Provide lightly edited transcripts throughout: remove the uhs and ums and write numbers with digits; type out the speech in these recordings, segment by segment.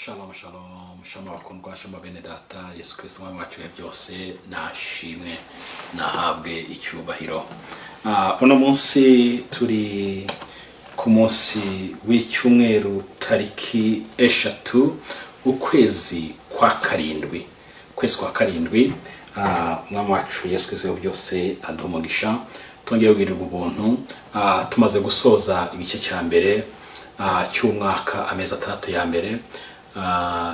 Shalom shalom shama bakundwa shama bene data Yesu Kristo mwami wacu byose nashimwe nahabwe icyubahiro. Uno munsi turi ku munsi w'icyumweru tariki 3 ukwezi kwa karindwi. Kwezi kwa karindwi mwami wacu Yesu Kristo byose aduhumugisha tongeye kugira ubuntu. Tumaze gusoza igice cya mbere cy'umwaka amezi 6 ya mbere.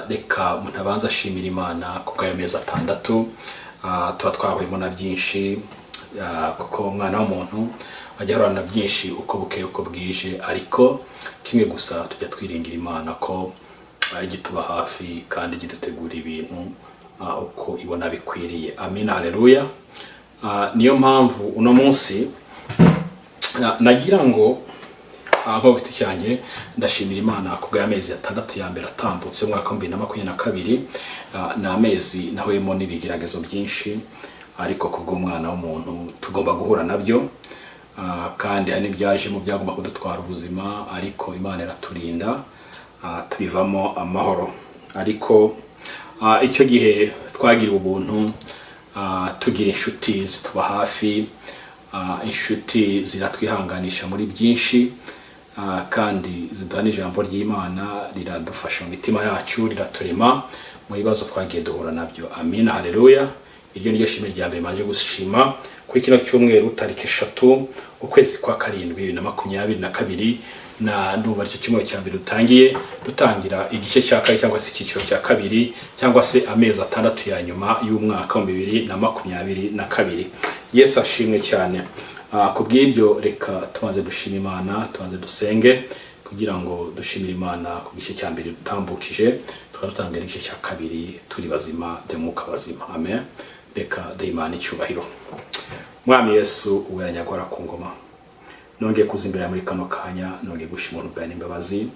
Reka umuntu abanza ashimira Imana kuko ayo mezi 6 tuba twahuyemo na byinshi, kuko umwana w'umuntu ajya ahorana byinshi uko bukeye uko bwije, ariko kimwe gusa tujya twiringira Imana ko igituba hafi kandi gidutegura ibintu uko ibona bikwiriye. Amina, haleluya. Niyo mpamvu uno munsi nagira ngo aho giti cyanjye ndashimira Imana kubwa amezi 6 ya mbere atambutse mu mwaka 2022. Na amezi nahwemo n'ibigeragezo byinshi, ariko kubwo umwana w'umuntu tugomba guhura nabyo, kandi hari byaje mu byagomba kudutwara ubuzima, ariko Imana iraturinda tubivamo amahoro. Ariko icyo gihe twagira ubuntu, tugira inshuti zituba hafi, inshuti ziratwihanganisha muri byinshi, kandi ziduha ijambo ry'Imana riradufasha mu mitima yacu, riraturema mu bibazo twagiye duhura nabyo. Amina, haleluya. Iryo niyo shimwe rya mbere maje gushima kuri kino cyumweru tariki 3 ukwezi kwa karindwi 2022. Na ndumva cyo cyumweru cya mbere dutangira igice cya kabiri cyangwa se icyiciro cya kabiri cyangwa se amezi 6 ya nyuma y'umwaka wa 2022. Yesu ashimwe cyane. Kubw'ibyo reka tumaze dushima Imana, tumaze dusenge kugira ngo dushimire Imana ku gice cya mbere dutambukije, twatangira igice cya kabiri turi bazima demuka bazima. Amen. Reka Imana icyubahiro. Mwami Yesu uweranyagora ku ngoma, nongeye kuzimbira muri kano kanya, nongeye gushima ubuntu bwawe n'imbabazi,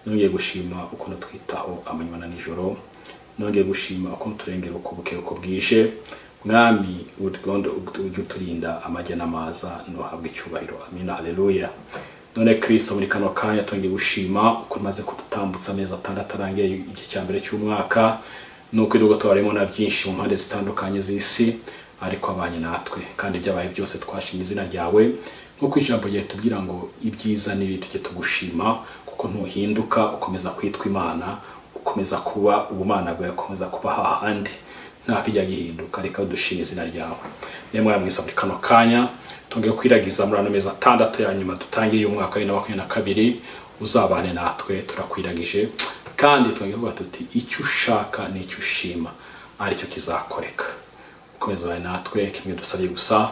nongeye gushima uko twitaho amanywa na nijoro, nongeye gushima uko turengera uko bukeye uko bwije. Mwami urugondo uturinda amajya n'amaza, nuhabwe icyubahiro. Amina, haleluya. None Kristo muri kano kanya tongeye gushima uko maze kudutambutsa amezi 6 arangiye igice cya mbere cy'umwaka, nuko irugo twaremo na byinshi mu mpande zitandukanye z'isi, ariko abanye natwe kandi byabaye byose twashimye izina ryawe, nkuko ijambo rye tubwira ngo ibyiza n'ibintu tujye tugushima kuko ntuhinduka, ukomeza kwitwa Imana, ukomeza kuba ubumana bwawe, ukomeza kuba hahandi nta kijya gihinduka. Reka dushime izina ryawe. Nemwe yamwisa muri kano kanya tongeye kwiragiza muri ano mezi 6 ya nyuma dutangiye umwaka wa 2022. Uzabane natwe, turakwiragije kandi tongeye kuvuga tuti icyo ushaka n'icyo ushima aricyo kizakoreka. Ukomeze ubane natwe, kimwe dusabye gusa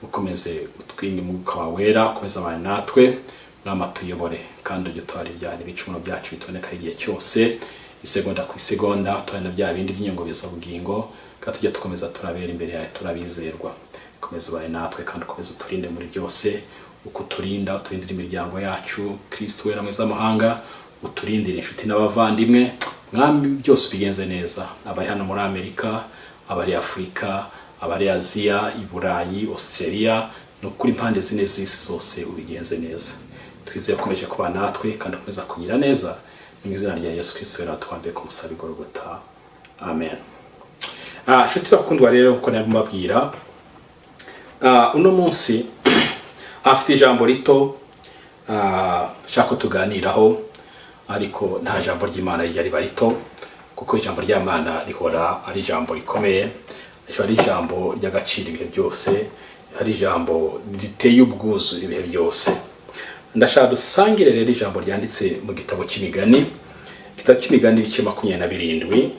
ukomeze utwinge umwuka wawe wera, ukomeze ubane natwe n'amatuyobore, kandi ujye twari byane ibicumuro byacu bitoneka igihe cyose, isegonda ku isegonda, twari na bya bindi by'inyengo bizabugingo, kandi tujye tukomeza turabera imbere yawe turabizerwa. Ukomeze ubane natwe kandi ukomeze uturinde muri byose, uko turinda uturindira imiryango yacu. Kristo wera mwiza amahanga, uturindire inshuti n'abavandimwe. Mwami byose ubigenze neza, abari hano muri Amerika, abari Afrika, abari Aziya, Iburayi, Australia, no kuri impande zine z'isi zose ubigenze neza. Twizeye ukomeje kuba natwe kandi ukomeza kugira neza, mu izina rya Yesu Kristo wera twambaye ku musaraba Golgotha. Amen. Shuti bakundwa rero uko nabibabwira, uno munsi afite ijambo rito shaka tuganiraho, ariko nta jambo ry'Imana ryari barito, kuko ijambo ry'Imana rihora ari ijambo rikomeye, ari ijambo ry'agaciro ibihe byose, ari ijambo riteye ubwuzu ibihe byose. Ndashaka dusangire rero ijambo ryanditse mu gitabo cy'imigani, igitabo cy'imigani ibice 27.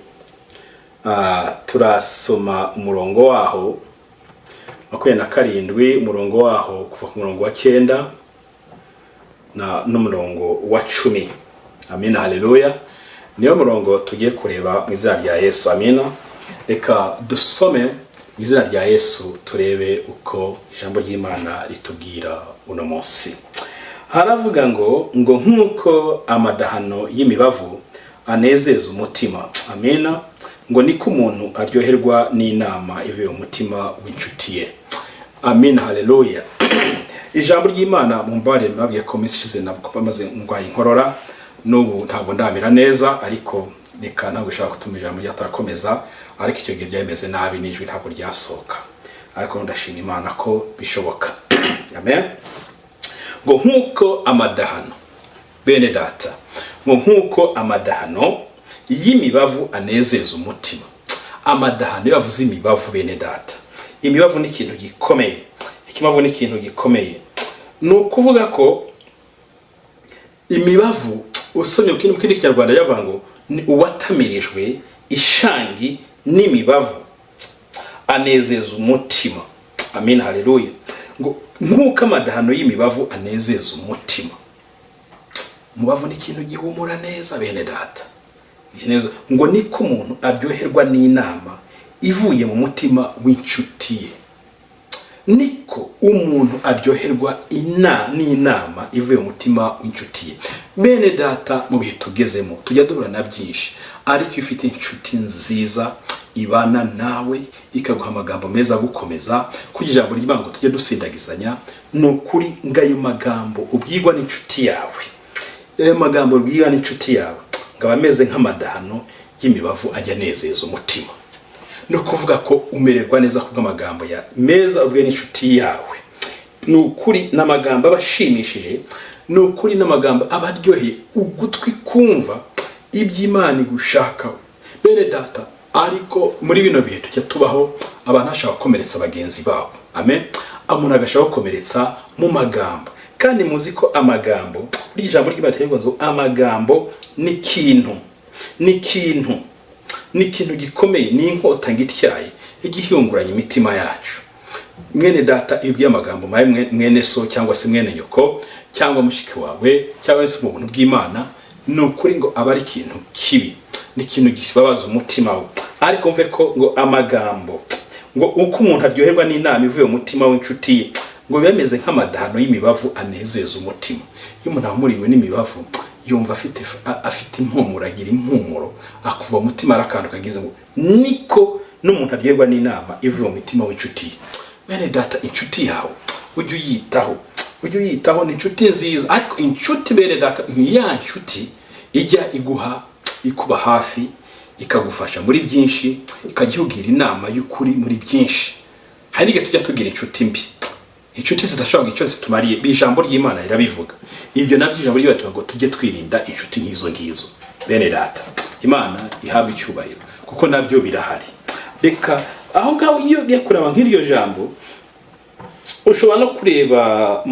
Turasoma umurongo waho 27, umurongo waho kuva ku murongo wa 9 n'umurongo wa 10. Amina, haleluya. Niyo murongo tugiye kureba mu izina rya Yesu. Amina. Reka dusome mu izina rya Yesu turebe uko ijambo ry'Imana ritubwira uno munsi. Haravuga ngo nk'uko amadahano y'imibavu anezeza umutima. Amina. Ngo niko umuntu aryoherwa n'inama ivuye mu mutima w'inshuti ye. Amina, haleluya. Ijambo ry'Imana mu mbare mabye ko mishize nabwo bamaze ngwaye inkorora, n'ubu ntabwo ndamera neza, ariko reka ntabwo ushaka gutuma ijambo ryatarakomeza, ariko icyo gihe byameze nabi n'ijwi ntabwo ryasohoka, ariko ndashima Imana ko bishoboka. Amen. Ngo nkuko amadahano bene data, ngo nkuko amadahano y'imibavu anezeza umutima. Amadahano yavuze imibavu bene data, imibavu ni ikintu gikomeye, ikibavu ni ikintu gikomeye. Ni ukuvuga ko imibavu usomye mu kindi Kinyarwanda yavuga ngo ni uwatamirijwe ishangi n'imibavu anezeza umutima. Amen, haleluya. Ngo nkuko amadahano y'imibavu anezeza umutima. Umubavu ni ikintu gihumura neza bene data. Ngo niko umuntu aryoherwa n'inama ivuye mu mutima w'inshuti ye. Niko umuntu aryoherwa n'inama ivuye mu mutima w'inshuti ye. Bene data, mu bihe tugezemo tujya duhura na byinshi, ariko ufite inshuti nziza ibana nawe ikaguha amagambo meza gukomeza kugira ijambo ry'Imana ngo tujye dusindagizanya, nukuri ngayo magambo ubwirwa n'inshuti yawe, ayo magambo ubwirwa n'inshuti yawe ngaba ameze nk'amadahano y'imibavu ajya nezeza umutima. No kuvuga ko umererwa neza kubw'amagambo ya meza ubwe n'inshuti yawe. Nukuri n'amagambo abashimishije, nukuri n'amagambo abaryoheye ugutwi kumva iby'Imana igushakaho. Bene data, ariko muri bino bihe tujya tubaho abantu bashaka gukomeretsa bagenzi babo. Amen. Umuntu agashaka gukomeretsa mu magambo, kandi muzi ko amagambo buri ijambo ry'Imana amagambo ni ikintu gikomeye, ni inkota ngityaye igihinguranya imitima yacu. Mwene data, ibyo amagambo mwene so cyangwa se mwene nyoko cyangwa mushiki wawe cyangwa se mu buntu bw'Imana, ni ukuri ngo aba ari ikintu kibi, ni ikintu gibabaza umutima we. Ariko mve ko ngo amagambo, ngo uko umuntu aryoherwa n'inama ivuye mu mutima w'inshuti ye, ngo bimeze nk'amadahano y'imibavu anezeza umutima. Iyo umuntu ahumuriwe n'imibavu yumva afite impumuro, agira impumuro, akuva mu mutima arakantu kagize ngo niko n'umuntu aryoherwa n'inama ivuye mu mutima w'inshuti ye. Bene data, inshuti yawe ujye uyitaho, ni inshuti nziza. Ariko inshuti bene data, ya nshuti ijya ikuba hafi, ikagufasha muri byinshi, ikagihugira inama y'ukuri muri byinshi. Hari n'igihe tujya tugira inshuti mbi, inshuti zidashobora icyo zitumariye. Ijambo ry'Imana rirabivuga ibyo, nabyo ijambo ry'Imana ngo tujye twirinda inshuti nk'izo ngizo. Bene data, Imana ihabwe icyubahiro kuko nabyo birahari. Reka aho ngaho iyo ugiye kureba nk'iryo jambo, ushobora no kureba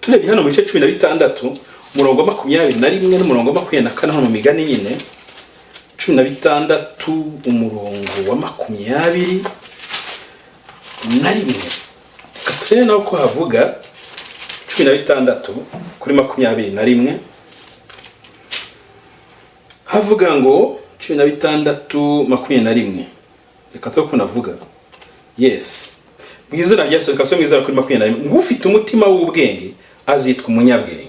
turebye hano mu bice 16 umurongo wa 21 n'umurongo wa 24 hano mu migani nyine 16 umurongo wa 21. Katurebe naho ko havuga 16 kuri 21, havuga ngo 16:21. Reka tuko navuga yes, mwizina rya Yesu kasome izara kuri 21, ngo ufite umutima w'ubwenge azitwa umunyabwenge.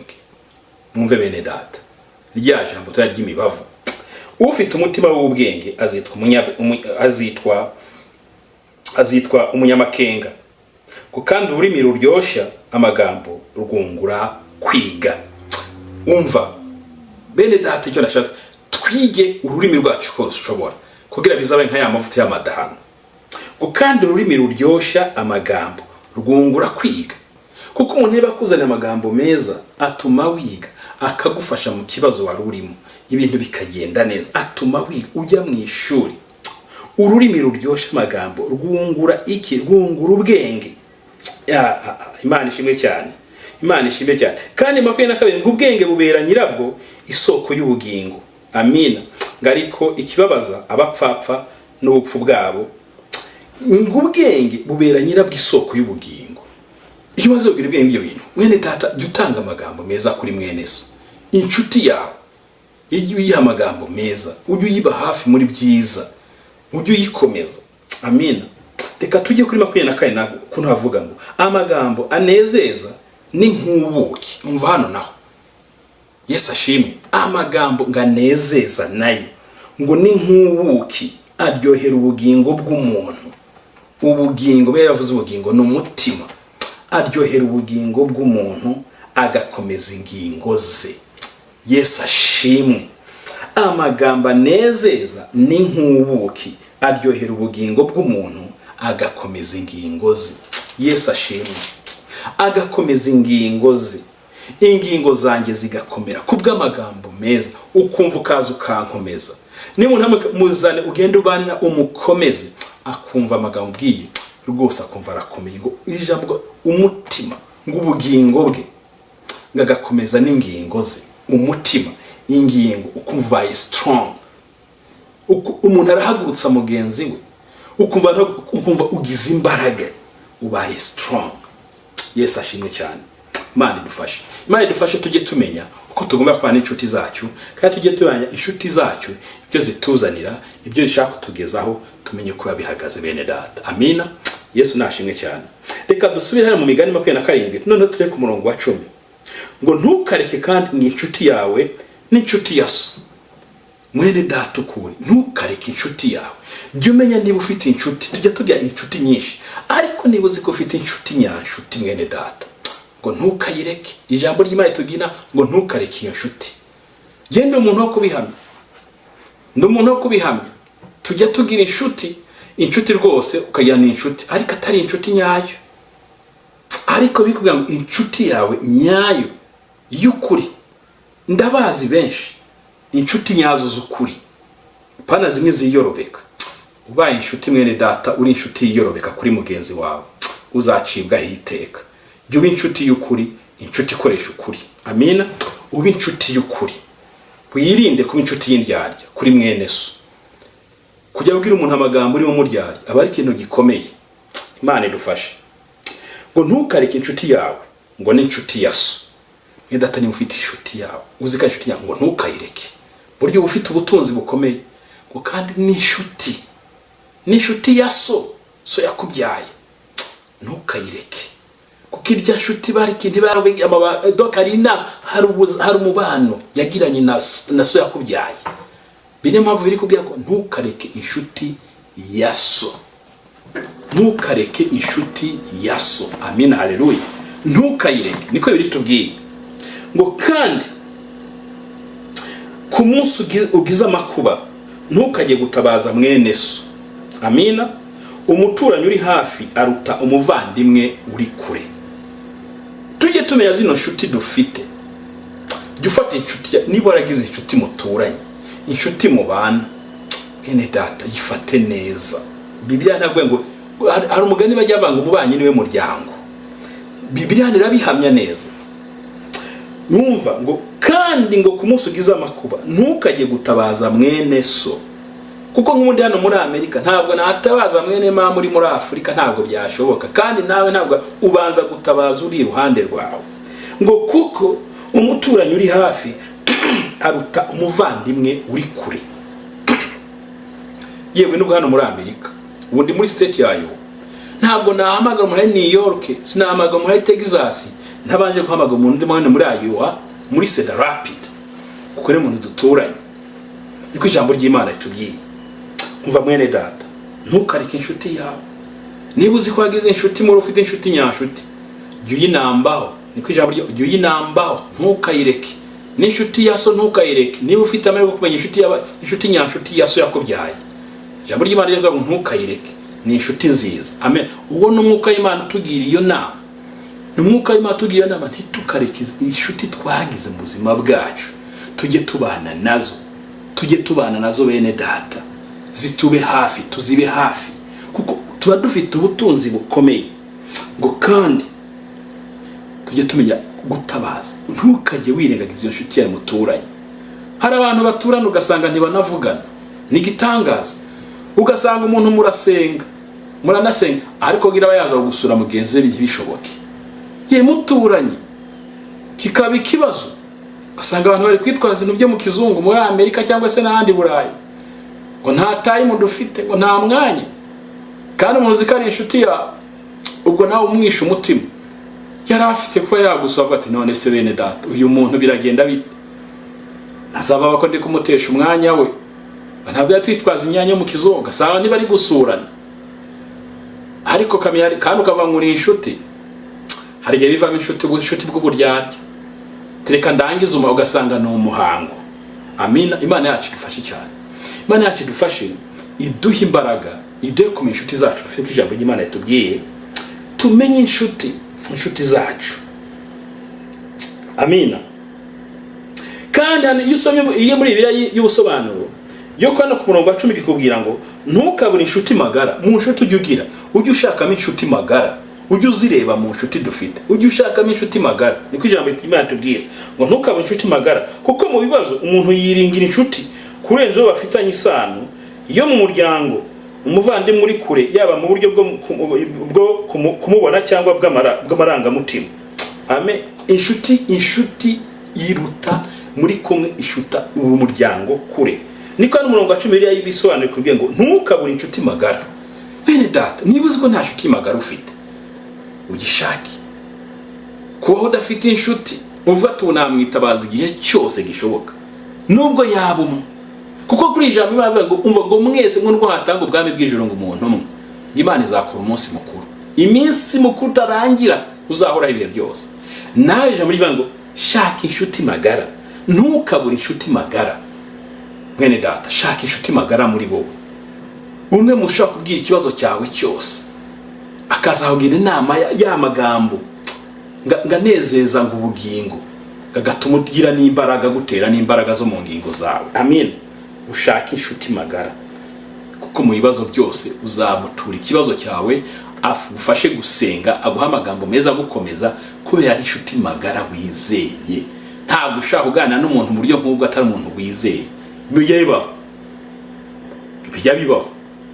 Mwumve bene data, rya jambo twa ry'imibavu, ufite umutima w'ubwenge azitwa umunyamakenga. Ko kandi ururimi ruryosha amagambo rwungura kwiga. Umva bene data, icyo nashaka twige ururimi rwacu ko rushobora kugira bizabe nka ya mavuta y'amadahano. Ko kandi ururimi ruryosha amagambo rwungura kwiga. Kuko umuntu niba akuzana amagambo meza atuma wiga, akagufasha mu kibazo wari urimo, ibintu bikagenda neza, atuma wiga ujya mu ishuri. Ururimi ruryosha amagambo rwungura ubwenge. Imana ishimwe cyane, Imana ishimwe cyane. Kandi 22 ngo ubwenge bubera nyirabwo isoko y'ubugingo. Amina. Ngariko ikibabaza abapfapfa n'ubupfu bwabo, ngo ubwenge bubera nyirabwo isoko y'ubugingo. Iyo umaze kugira ubwenge ibyo bintu, mwene data, jya utanga amagambo meza kuri mwene so. Inshuti yawe ijye uyiha amagambo meza, ujye uyiba hafi muri byiza, ujye uyikomeza. Amina. Reka tujye kuri 24 nako kuno havuga ngo amagambo anezeza ni nk'ubuki. Umva hano naho Yesu ashimwe, amagambo nganezeza nayo ngo ni nk'ubuki aryohera ubugingo bw'umuntu. Ubugingo be yavuze ubugingo no mutima, aryohera ubugingo bw'umuntu agakomeza ingingo ze. Yesu ashimwe. amagambo anezeza ni nk'ubuki aryohera ubugingo bw'umuntu agakomeza ingingo ze. Yesu ashimwe. Agakomeza ingingo ze, ingingo zanjye zigakomera kubw'amagambo meza, ukumva ukaza ukankomeza. Nimuntu muzane ugenda ubana umukomeze, akumva amagambo ubwiye rwose akumva arakomeye, ngo ijambo umutima ng'ubugingo bwe ngagakomeza n'ingingo ze. Umutima, ingingo, ukumva baye strong, umuntu arahagurutsa mugenzi we, ukumva ugize imbaraga, ubaye strong. Yesu ashimwe cyane. Imana idufashe tujye tumenya uko tugomba kubana n'inshuti zacu, kandi tujye tumenya inshuti zacu ibyo zituzanira, ibyo zishaka kutugezaho, tumenye uko bihagaze bene data. Amina. Yesu nashimwe cyane. Reka dusubire hano mu Migani 27, none turi ku murongo wa 10. Ngo ntukareke kandi n'inshuti yawe n'inshuti ya so. Mwene data ukuri, ntukareke inshuti yawe. Jya umenya niba ufite inshuti, tujya tugira inshuti nyinshi, ariko niba uzi ko ufite inshuti nyanshuti mwene data, ngo ntukayireke. Ijambo ry'Imana tugina ngo ntukareke iyo nshuti. Genda umuntu wo kubihamya, n'umuntu wo kubihamya. Tujya tugira inshuti rwose ukagira n'inshuti, ariko atari inshuti nyayo. Ariko bikubwira ngo inshuti yawe nyayo y'ukuri. Ndabazi benshi inshuti nyazo z'ukuri, pana zimwe ziyorobeka. Ubaye inshuti mwene data, uri inshuti yiyorobeka kuri mugenzi wawe, uzacibwa hiteka. Jya uba inshuti y'ukuri, inshuti ikoresha ukuri. Amina. Uba inshuti y'ukuri, wirinde kuba inshuti y'indyarya kuri mwene so. Kujya ubwira umuntu amagambo uri mu muryarya aba ari ikintu gikomeye. Imana idufashe. Ngo ntukareke inshuti yawe ngo ni inshuti ya so. Mwene data, niba ufite inshuti yawe uzi ko inshuti yawe, ngo ntukayireke. Buryo ufite ubutunzi bukomeye, ngo kandi ni inshuti ya so yakubyaye, ntukayireke. Kuko irya nshuti bari kintu barabwiye dokarina hari umubano yagiranye na so yakubyaye. Bine mpamvu biri kubwira ko ntukareke inshuti ya so. Ntukareke inshuti ya so. Amina, haleluya. Ntukayireke, niko biri tubwiye. Ngo kandi ku munsi ugize amakuba ntukajye gutabaza mwene so. Amina. Umuturanyi uri hafi aruta umuvandimwe uri kure. Tujye tumenya zino nshuti dufite. Jya ufata inshuti, niba waragize inshuti muturanye, inshuti mubana, mwene data yifate neza. Bibiliya ntabwo ngo hari umugani bajya banga umubanyi niwe muryango. Bibiliya irabihamya neza. Numva ngo kandi ngo ku munsi ugize amakuba ntukajye gutabaza mwene so. Kuko nk'undi hano muri Amerika ntabwo natabaza mwene mama muri Afurika, ntabwo byashoboka. Kandi nawe ntabwo ubanza gutabaza uri iruhande rwawe. Ngo kuko umuturanyi uri hafi aruta umuvandimwe uri kure. Yewe nubwo hano muri Amerika, ubundi muri state yayo, ntabwo nahamaga muri New York, sinahamaga muri Texas, ntabanje guhamaga umuntu ndi muri Iowa, muri Cedar Rapids, kuko ni umuntu duturanye. Niko ijambo ry'Imana ritubwiye. Umva mwene data, ntukareke inshuti yawe. Niba uzi ko wagize inshuti muri ufite inshuti nyanshuti, jya uyinambaho. Niko ijambo ryo, jya uyinambaho, ntukayireke. N'inshuti ya so ntukayireke. Niba ufite amahirwe yo kumenya inshuti nyanshuti ya so yakubyaye, ijambo ry'Imana rivuga ngo ntukayireke. Ni inshuti nziza. Amen. Ubwo n'umwuka w'Imana tugira iyo nama. N'umwuka w'Imana tugira nama, ntitukareke inshuti twagize mu buzima bwacu. Tujye tubana nazo. Tujye tubana nazo bene data. Zitube hafi, tuzibe hafi. Kuko tuba dufite ubutunzi bukomeye. Ngo kandi tujye tumenya gutabaza. Ntukajye wirengagiza iyo nshuti yawe muturanye. Hari abantu baturana ugasanga ntibanavugana. Ni gitangaza. Ugasanga umuntu muranasenga, ariko gira bayaza gusura mugenzi we bishoboke. Ye muturanye kikaba ikibazo. Ugasanga abantu bari kwitwaza ibintu byo mu kizungu muri Amerika cyangwa se n'ahandi Burayi. Ngo nta time dufite, ngo nta mwanya. Kandi umuntu zikari inshuti ya ubwo nawe umwisha umutima. Yari afite ko yagusava ati none se bene data, uyu muntu biragenda bite? Azaba bako ndi kumutesha umwanya we. Ntabwo yatwitwaza imyanya mu kizungu, saba niba ari gusurana. Ariko kamyari kandi ukava muri inshuti. Hari gihe bivamo inshuti bw'uburyarya. Tereka ndangiza ugasanga no umuhango. amina. Imana yacu idufashe cyane, Imana yacu idufashe, iduha imbaraga, iduhe kumenya inshuti zacu. Dufite ijambo ry'Imana yatubwiye tumenye inshuti zacu, amina. kandi iyo usomye iyo muri Bibiliya y'ubusobanuro yo kwano ku murongo wa 10 gikubwira ngo ntukabure inshuti magara. Mu nshuti ujye ushakamo inshuti magara, ujye uzireba mu nshuti dufite, ujye ushakamo inshuti magara. Niko ijambo ry'Imana tubwira ngo ntukabure inshuti magara, kuko mu bibazo umuntu yiringira inshuti kurenza uwo bafitanye isano yo mu muryango, umuvandimwe uri kure, yaba mu buryo bwo kumubona cyangwa bw'amarangamutima. Amen. Inshuti yiruta muri kumwe ishuta uwo muryango kure. Niko ari umurongo wa 10 y'ibisobanuro kubwiye ngo ntukabure inshuti magara. Bene data, niba uzi ko nta nshuti magara ufite, ugishake. Kuba udafite inshuti uvuga tunamwitabaza igihe cyose gishoboka, nubwo yaba umwe. Kuko kuri ijambo Imana ivuga ngo umva ngo mwese nk'urwo hatanga ubwami bw'ijuru ngo umuntu umwe, Imana izakora umunsi mukuru, iminsi mukuru utarangira uzahora ibihe byose. Nawe ijambo rivuga ngo shaka inshuti magara, ntukabure inshuti magara. Mwene data, shaka inshuti magara muri wowe, umwe mushaka kubwira ikibazo cyawe cyose, akazahubwira inama y'amagambo nganezeza ngo ubugingo, gagatuma ugira n'imbaraga, gutera n'imbaraga zo mu ngingo zawe. Amen. Ushaka inshuti magara, kuko mu bibazo byose uzamutura ikibazo cyawe, afufashe gusenga, aguha amagambo meza gukomeza, kubera inshuti magara wizeye. Ntabwo ushaka kuganira n'umuntu mu buryo nk'ubwo atari umuntu wizeye. Bijya bibaho.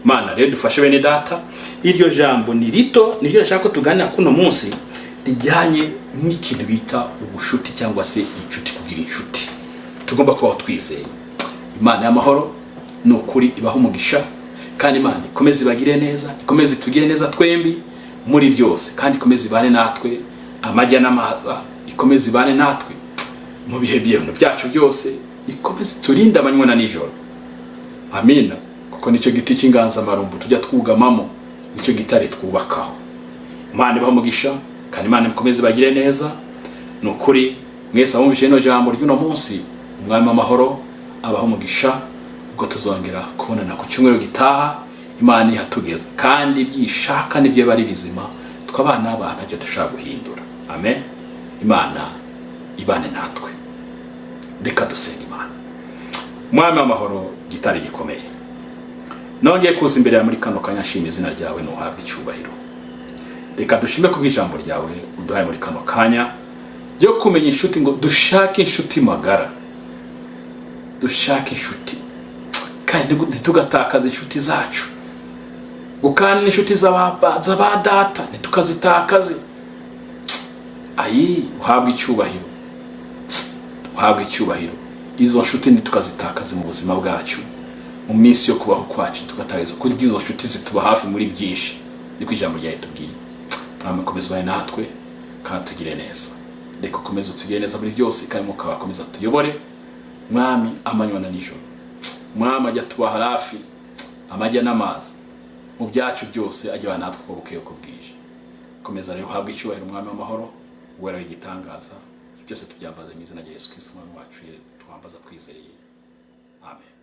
Mana rero dufashe bene data, iryo jambo ni rito, niryo nashaka ko tuganira kuno munsi, rijyanye n'ikintu bita ubushuti cyangwa se inshuti. Kugira inshuti tugomba kubaho twizeye. Imana y'amahoro ni ukuri ibaho umugisha, kandi Imana ikomeze ibagire neza, ikomeze itugire neza twembi muri byose, kandi ikomeze ibane natwe amajya n'amaza, ikomeze ibane natwe mu bihe byacu byose, ikomeze turinde amanywa na nijoro. Amina. Kuko nicyo giti cy'inganzamarumbu tujya twugamamo, nicyo gitare twubakaho. Imana ibaho umugisha, kandi Imana ikomeze ibagire neza. Ni ukuri mwese abumvise no jambo ry'uno munsi, umwami w'amahoro abaho umugisha. Ubwo tuzongera kubonana ku cyumweru gitaha, Imana ihatugeza, kandi byishaka nibyo bari bizima, twabana abantu cyo dushaka guhindura. Amen. Imana ibane natwe. Reka dusenga Imana. Mwami w'amahoro, gitari gikomeye, nongeye kuza imbere ya muri kano kanya, nshima izina ryawe n'uhabwe icyubahiro. Reka dushime ku bw'ijambo ryawe uduhaye muri kano kanya ryo kumenya inshuti, ngo dushake inshuti magara, dushake inshuti, kandi ntitugatakaze inshuti zacu, kandi inshuti z'abadata ntitukazitakaze. Uhabwe icyubahiro, uhabwe icyubahiro. Izo nshuti ntitukazitakaze mu buzima bwacu, mu minsi yo kubaho kwacu tugatarizo, kuko izo nshuti zituba hafi muri byinshi. Niko ijambo ryawe tubwiye. Mwami komeza ubane natwe, kandi tugire neza. Reka ukomeze utugire neza muri byose, kandi Mwuka wawe akomeza tuyobore. Mwami amanywa na nijoro, Mwami ajya tuba hafi amajya n'amazi, mu byacu byose ajya bana natwe uko bukeye uko bwije. Komeza rero uhabwe icyubahiro Mwami w'amahoro, wera w'igitangaza. Byose tubyambaza mu izina rya Yesu Kristo Umwami wacu, twambaza twizeye. Amen.